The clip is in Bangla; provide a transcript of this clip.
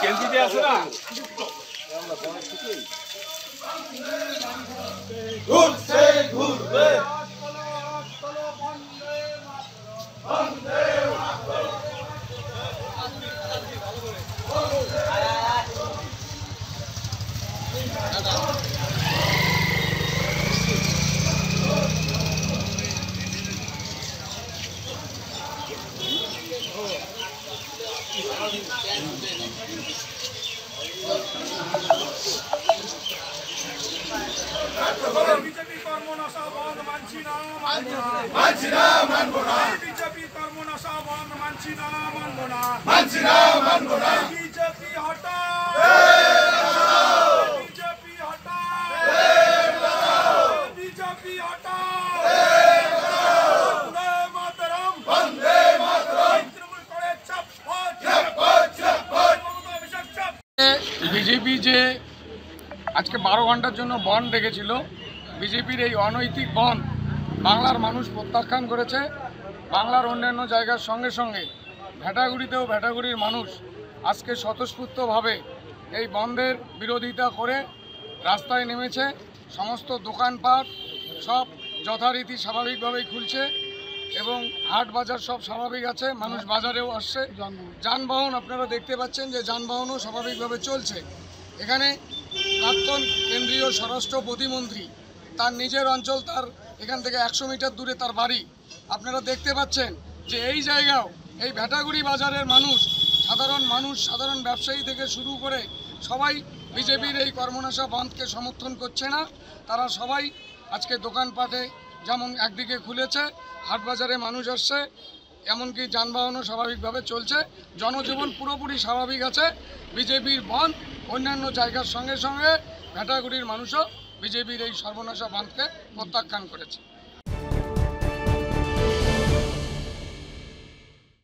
কেন্দ্রে আছে না ঘুরছে ঘুরবে বিজেপি কর্মনাশা বন্ধ মানছি না মানবো না বিজেপি কর্মনাশা বন্ধ মানছি না মানবো না মানবো না বিজেপি হটাও বিজেপি হটাও বিজেপি হটাও বন্দে মাতরম তৃণমূল করে চাপ বিজেপি যে আজকে 12 ঘন্টার জন্য বন্ধ রেখেছিল, বিজেপির এই অনৈতিক বন্ধ বাংলার মানুষ প্রত্যাখ্যান করেছে। বাংলার অন্যান্য জায়গার সঙ্গে সঙ্গে ভেটাগুড়িতেও ভেটাগুড়ির মানুষ আজকে স্বতঃস্ফূর্তভাবে এই বন্ধের বিরোধিতা করে রাস্তায় নেমেছে। সমস্ত দোকানপাট সব যথারীতি স্বাভাবিকভাবেই খুলছে এবং হাট বাজার সব স্বাভাবিক আছে, মানুষ বাজারেও আসছে। যানবাহন আপনারা দেখতে পাচ্ছেন যে যানবাহনও স্বাভাবিকভাবে চলছে। এখানে প্রাক্তন কেন্দ্রীয় স্বরাষ্ট্র প্রতিমন্ত্রী, তার নিজের অঞ্চল, তার এখান থেকে 100 মিটার দূরে তার বাড়ি। আপনারা দেখতে পাচ্ছেন যে এই জায়গাও এই ভেটাগুড়ি বাজারের মানুষ, সাধারণ ব্যবসায়ী থেকে শুরু করে সবাই বিজেপির এই কর্মনাশা বন্ধকে সমর্থন করছে না। তারা সবাই আজকে দোকানপাটে যেমন একদিকে খুলেছে, হাট বাজারে মানুষ আসছে, এমনকি যানবাহনও স্বাভাবিকভাবে চলছে, জনজীবন পুরোপুরি স্বাভাবিক আছে। বিজেপির বন্ধ অন্যান্য জায়গার সঙ্গে সঙ্গে ভেটাগুড়ির মানুষও বিজেপির এই সর্বনাশা বন্ধকে প্রত্যাখ্যান করেছে।